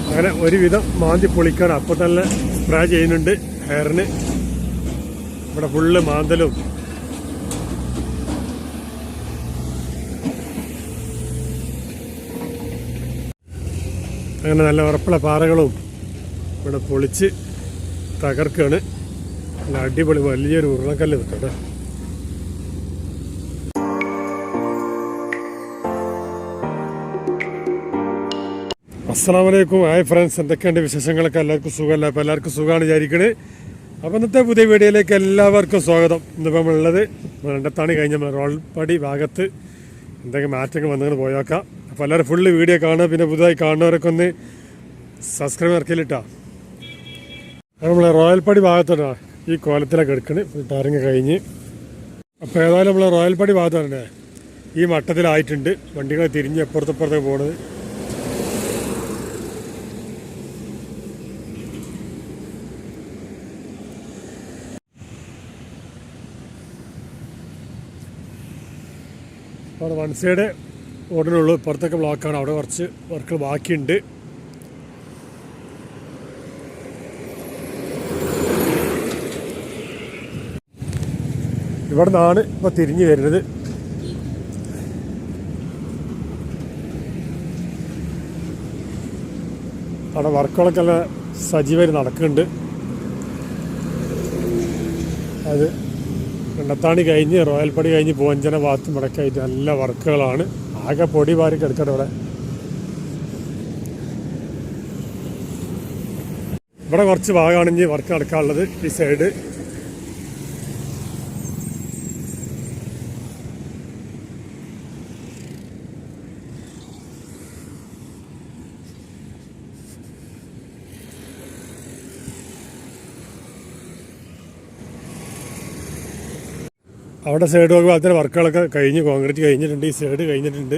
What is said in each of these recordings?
അങ്ങനെ ഒരുവിധം മാന്തി പൊളിക്കണം. അപ്പോൾ തന്നെ സ്പ്രേ ചെയ്യുന്നുണ്ട് ഹെയറിന്. ഇവിടെ ഫുള്ള് മാന്തലും അങ്ങനെ നല്ല ഉറപ്പുള്ള പാറകളും ഇവിടെ പൊളിച്ച് തകർക്കാണ്. നല്ല അടിപൊളി വലിയൊരു ഉരുളക്കല്ല് നിൽക്കട്ടെ. അസ്സലാമു അലൈക്കും. ഹായ് ഫ്രണ്ട്സ്, എന്തൊക്കെയുണ്ട് വിശേഷങ്ങളൊക്കെ? എല്ലാവർക്കും സുഖമല്ല? അപ്പോൾ എല്ലാവർക്കും സുഖമാണ് വിചാരിക്കണേ. അപ്പോൾ ഇന്നത്തെ പുതിയ വീഡിയോയിലേക്ക് എല്ലാവർക്കും സ്വാഗതം. ഇന്നിപ്പോൾ നമ്മളുള്ളത് രണ്ടത്താണ് കഴിഞ്ഞ റോൾപ്പടി ഭാഗത്ത് എന്തെങ്കിലും മാറ്റങ്ങൾ വന്നങ്ങനെ പോയേക്കാം. അപ്പോൾ എല്ലാവരും ഫുള്ള് വീഡിയോ കാണുക. പിന്നെ പുതുതായി കാണുന്നവരൊക്കെ ഒന്ന് സബ്സ്ക്രൈബ് ഇറക്കിയിട്ടാ. നമ്മൾ റോയൽപ്പടി ഭാഗത്താണ് ഈ കോലത്തിലൊക്കെ എടുക്കണേ. ടാറിങ് കഴിഞ്ഞ് അപ്പോൾ ഏതായാലും നമ്മൾ റോയൽപ്പടി ഭാഗത്താണ് ഈ മട്ടത്തിലായിട്ടുണ്ട്. വണ്ടികൾ തിരിഞ്ഞ് എപ്പുറത്തപ്പുറത്തേക്ക് പോണത്. അവിടെ വൺ സൈഡ് ഓടനുള്ളൂ, ഇപ്പുറത്തൊക്കെ ബ്ലോക്കാണ്. അവിടെ കുറച്ച് വർക്കുകൾ ബാക്കിയുണ്ട്. ഇവിടെ നിന്നാണ് ഇപ്പോൾ തിരിഞ്ഞു വരുന്നത്. അവിടെ വർക്കുകളൊക്കെ നല്ല സജീവമായി നടക്കുന്നുണ്ട്. അത് കണ്ടത്താണി കഴിഞ്ഞ് റോയൽപ്പടി കഴിഞ്ഞ് പൂവഞ്ചന ഭാഗത്തും ഇവിടെയൊക്കെയായിട്ട് നല്ല വർക്കുകളാണ്. ആകെ പൊടി വാരി കിടക്കണം ഇവിടെ. ഇവിടെ കുറച്ച് ഭാഗമാണ് ഇനി വർക്ക് നടക്കാനുള്ളത്. ഈ സൈഡ് അവിടെ സൈഡ് നോക്കുമ്പോൾ അതിൻ്റെ വർക്കുകളൊക്കെ കഴിഞ്ഞ് കോൺക്രീറ്റ് കഴിഞ്ഞിട്ടുണ്ട്. ഈ സൈഡ് കഴിഞ്ഞിട്ടുണ്ട്.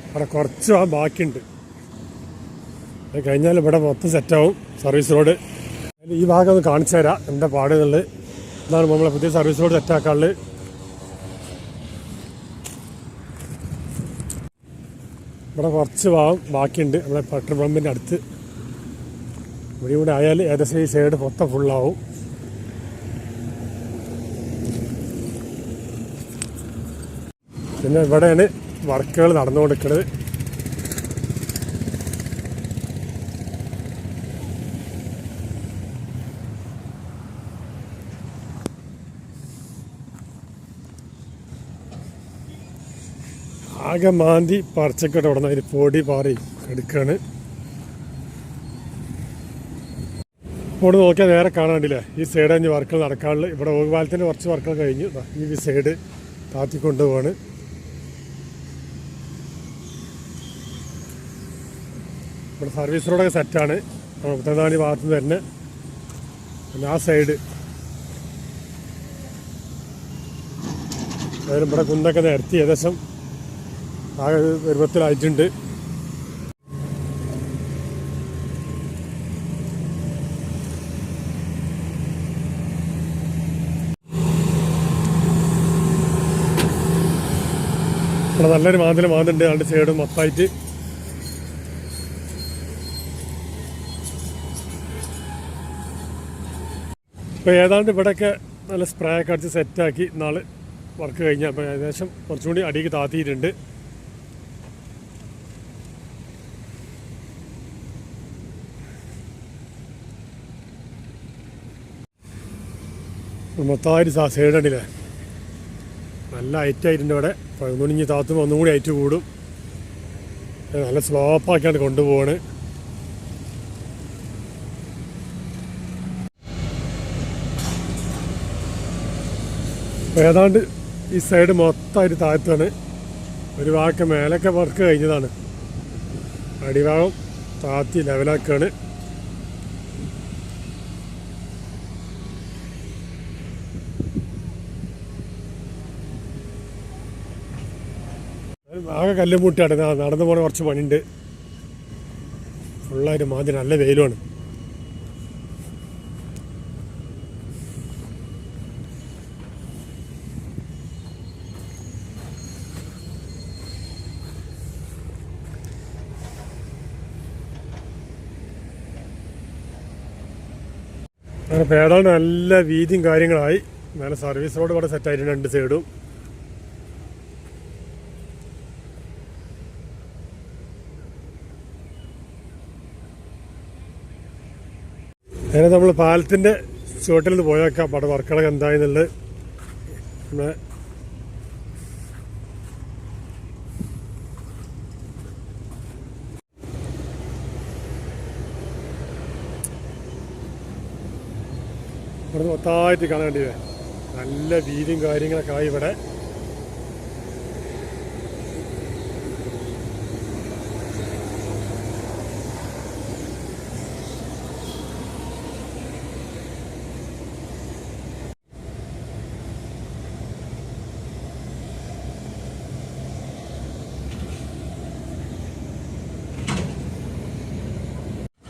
അവിടെ കുറച്ച് ബാക്കിയുണ്ട്. അത് കഴിഞ്ഞാൽ ഇവിടെ മൊത്തം സെറ്റാവും സർവീസ് റോഡ്. അതിൽ ഈ ഭാഗം ഒന്ന് കാണിച്ചു തരാം എന്താ പാടുകളിൽ. എന്നാണ് നമ്മളെ പുതിയ സർവീസ് റോഡ് സെറ്റാക്കാനുള്ളത്. ഇവിടെ കുറച്ച് ഭാഗം ബാക്കിയുണ്ട്. നമ്മളെ പെട്രോൾ പമ്പിൻ്റെ അടുത്ത്. ഇവിടെ കൂടെ ആയാൽ ഏകദേശം ഈ സൈഡ് മൊത്തം ഫുള്ളാവും. പിന്നെ ഇവിടെയാണ് വർക്കുകൾ നടന്നുകൊടുക്കുന്നത്. ആകെ മാന്തി പറിച്ചൊക്കെ ഉടനെ അതിന് പൊടി പാറി എടുക്കുകയാണ്. ഇവിടെ നോക്കിയാൽ നേരെ കാണാണ്ടില്ലേ ഈ സൈഡ് കഴിഞ്ഞ് വർക്കുകൾ നടക്കാനുള്ളത്. ഇവിടെ ഓകുപാലത്തിൻ്റെ കുറച്ച് വർക്കുകൾ കഴിഞ്ഞു. ഈ സൈഡ് താത്തിക്കൊണ്ടുപോവാണ്. ഇവിടെ സർവീസ് റോഡൊക്കെ സെറ്റാണ്. മുപ്പത്താണി ഭാഗത്ത് നിന്ന് തന്നെ. പിന്നെ ആ സൈഡ് അതായത് ഇവിടെ കുന്നൊക്കെ നിരത്തി ഏകദേശം ആ പരുവത്തിലായിട്ടുണ്ട്. ഇവിടെ നല്ലൊരു മാന്തുണ്ട്. രണ്ട് സൈഡും മൊത്തമായിട്ട്. ഇപ്പോൾ ഏതാണ്ട് ഇവിടെയൊക്കെ നല്ല സ്പ്രേ ഒക്കെ അടിച്ച് സെറ്റാക്കി നാളെ വർക്ക് കഴിഞ്ഞാൽ അപ്പോൾ ഏകദേശം കുറച്ചും കൂടി അടിക്ക് താത്തിയിട്ടുണ്ട്. മൊത്തമായിട്ട് സൈഡ് ഉണ്ടല്ലേ നല്ല ഹൈറ്റായിട്ടുണ്ട്. ഇവിടെ ഒന്നുകൂടി താത്തുമ്പോൾ ഒന്നും കൂടി ഹൈറ്റ് കൂടും. നല്ല സ്ലോപ്പാക്കിയാണ് കൊണ്ടുപോവാണ്. ഏതാണ്ട് ഈ സൈഡ് മൊത്തമായിട്ട് താഴ്ത്താണ്. ഒരു ഭാഗം മേലൊക്കെ വർക്ക് കഴിഞ്ഞതാണ്. അടിഭാഗം താത്തി ലെവലാക്കുകയാണ്. ആകെ കല്ലും മുട്ടിയാണ്. നടന്നു പോണ കുറച്ച് പണിയുണ്ട്. ഫുള്ളായിട്ട് മാതിരി നല്ല വെയിലുമാണ്. അങ്ങനെ പേടാണ്ട് നല്ല വീതിയും കാര്യങ്ങളായി. നല്ല സർവീസ് റോഡ് ഇവിടെ സെറ്റായിട്ടുണ്ട് 2 സൈഡും. അങ്ങനെ നമ്മൾ പാലത്തിൻ്റെ ചുവട്ടിൽ നിന്ന് പോയേക്കാം. അവിടെ വർക്കുകളൊക്കെ എന്തായെന്നുള്ളത് നമ്മുടെ ഇവിടെ മൊത്തമായിട്ട് കാണേണ്ടിയേ. നല്ല വീതിയും കാര്യങ്ങളൊക്കെ ആയി ഇവിടെ.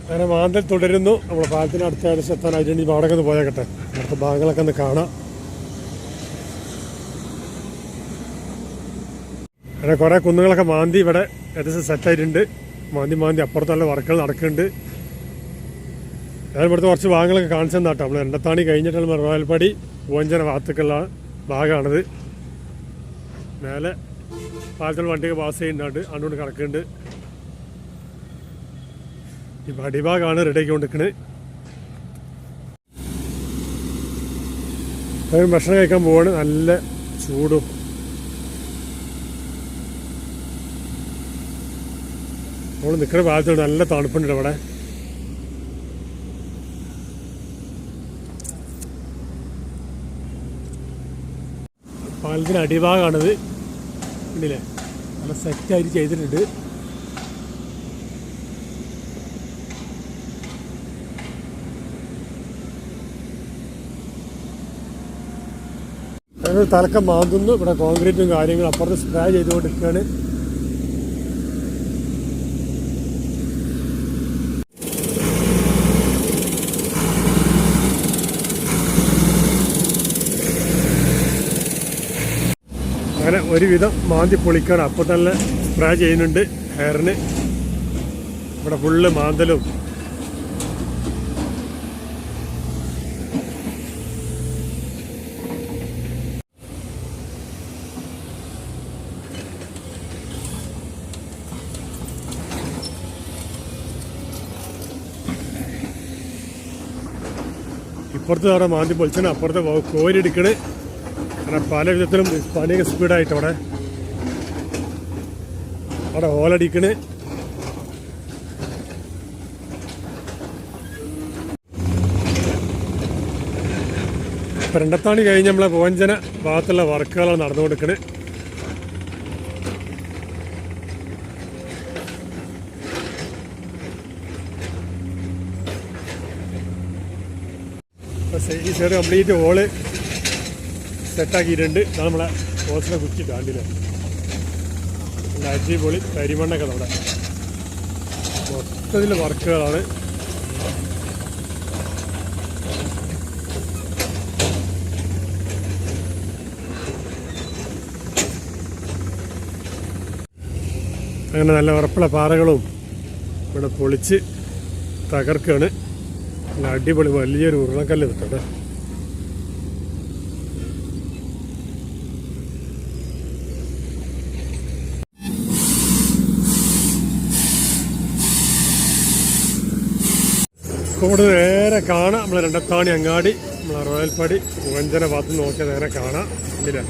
അങ്ങനെ മാന്തൽ തുടരുന്നു. നമ്മൾ പാലത്തിന് അടുത്ത ഏകദേശം എത്താനായിട്ട് അവിടെ ഒന്ന് പോയേക്കട്ടെ. അടുത്ത ഭാഗങ്ങളൊക്കെ ഒന്ന് കാണാം. അങ്ങനെ കുറേ കുന്നുകളൊക്കെ മാന്തി ഇവിടെ ഏകദേശം സെറ്റായിട്ടുണ്ട്. മാന്തി അപ്പുറത്തുള്ള വർക്കുകൾ നടക്കുന്നുണ്ട്. ഞാൻ ഇവിടുത്തെ കുറച്ച് ഭാഗങ്ങളൊക്കെ കാണിച്ചു തന്നാട്ടോ. നമ്മൾ എണ്ടത്താണി കഴിഞ്ഞിട്ടുള്ള റോയൽപടി പൂവഞ്ചന ഭാഗത്തേക്കുള്ള ഭാഗമാണിത്. മേലെ പാലത്തിൽ വണ്ടിയൊക്കെ പാസ് ചെയ്യുന്നുണ്ട്. അങ്ങോട്ട് കിടക്കുന്നുണ്ട്. ഈ അടിഭാഗമാണ് റെഡിയാക്കി കൊണ്ടിരിക്കുന്നത്. ഭക്ഷണം കഴിക്കാൻ പോവാണ്. നല്ല ചൂടും നമ്മൾ നിൽക്കുന്ന ഭാഗത്തുണ്ട്. നല്ല തണുപ്പുണ്ട് ഇവിടെ. പാലത്തിന് അടിഭാഗമാണിത്. ഉണ്ടല്ലേ, നല്ല സെറ്റായിട്ട് ചെയ്തിട്ടുണ്ട്. തലക്കം മാന്തുന്നു. ഇവിടെ കോൺക്രീറ്റും കാര്യങ്ങളും അപ്പുറത്ത് സ്പ്രേ ചെയ്തുകൊണ്ടിരിക്കുകയാണ്. അങ്ങനെ ഒരുവിധം മാന്തി പൊളിക്കാണ്. അപ്പോൾ തന്നെ സ്പ്രേ ചെയ്യുന്നുണ്ട് ഹെയറിന്. ഇവിടെ ഫുള്ള് മാന്തലും ഇപ്പുറത്ത് അവിടെ മാന്തി പൊളിച്ചാണ്. അപ്പുറത്തെ കോരിയെടുക്കണ്. കാരണം പല വിധത്തിലും പണിയൊക്കെ സ്പീഡായിട്ട് അവിടെ ഹോലടിക്കണ്. ഇപ്പം രണ്ടത്താണി കഴിഞ്ഞ് നമ്മളെ പൂവഞ്ചന ഭാഗത്തുള്ള വർക്കുകളാണ് നടന്നുകൊടുക്കണ്. ഈ സൈഡ് കംപ്ലീറ്റ് ഹോള് സെറ്റാക്കിയിട്ടുണ്ട്. ഇതാണ് നമ്മളെ പോസ്റ്റിനെ കുറ്റി കാണ്ടില്. നല്ല അടിപൊളി കരിമണ്ണൊക്കെ നമ്മുടെ മൊത്തത്തിൽ വർക്കുകളാണ്. അങ്ങനെ നല്ല ഉറപ്പുള്ള പാറകളും ഇവിടെ പൊളിച്ച് തകർക്കുകയാണ്. നല്ല അടിപൊളി വലിയൊരു ഉരുളക്കല്ല് കിട്ടട്ടെ. ഇവിടെ നേരെ കാണാം നമ്മളെ രണ്ടത്താണി അങ്ങാടി, നമ്മളെ റോയൽപടി പൂവഞ്ചന ഭാഗത്ത് നോക്കിയാൽ നേരെ കാണാം. ഇല്ല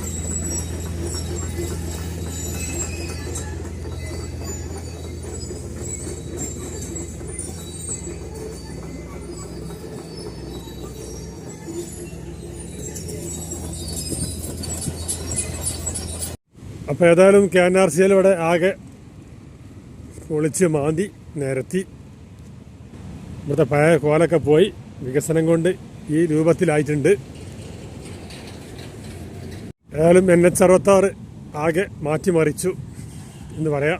അപ്പോൾ ഏതായാലും KNRCL ഇവിടെ ആകെ പൊളിച്ച് മാന്തി നിരത്തി. ഇവിടുത്തെ പഴയ കോലൊക്കെ പോയി വികസനം കൊണ്ട് ഈ രൂപത്തിലായിട്ടുണ്ട്. ഏതായാലും NH66 ആകെ മാറ്റിമറിച്ചു എന്ന് പറയാം.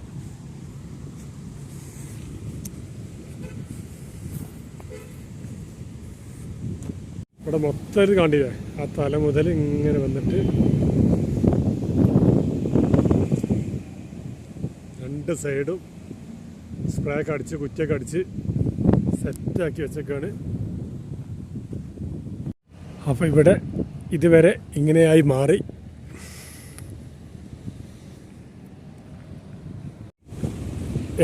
ഇവിടെ മൊത്തം കണ്ടില്ലേ, ആ തല മുതൽ ഇങ്ങനെ വന്നിട്ട് രണ്ട് സൈഡും സ്പ്രേ ഒക്കെ അടിച്ച് കുറ്റിയൊക്കെ അടിച്ച് സെറ്റാക്കി വെച്ചൊക്കെയാണ്. അപ്പോൾ ഇവിടെ ഇതുവരെ ഇങ്ങനെയായി മാറി.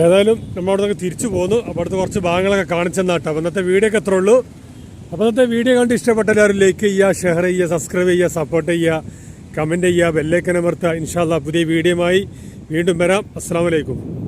ഏതായാലും നമ്മളവിടെ നിന്ന് തിരിച്ചു പോന്നു. അപ്പോൾ അടുത്ത് കുറച്ച് ഭാഗങ്ങളൊക്കെ കാണിച്ചെന്നാട്ടോ. അപ്പോൾ ഇന്നത്തെ വീഡിയോ ഒക്കെ എത്ര ഉള്ളൂ. അപ്പോൾ ഇന്നത്തെ വീഡിയോ കണ്ട് ഇഷ്ടപ്പെട്ട എല്ലാവരും ലൈക്ക് ചെയ്യുക, ഷെയർ ചെയ്യുക, സബ്സ്ക്രൈബ് ചെയ്യുക, സപ്പോർട്ട് ചെയ്യുക, കമൻറ്റ് ചെയ്യുക, ബെല്ലൈക്കൻ അമർത്തുക. ഇൻഷാ അല്ലാഹ് പുതിയ വീഡിയോയുമായി വീണ്ടും വരാം. അസ്സലാമു അലൈക്കും.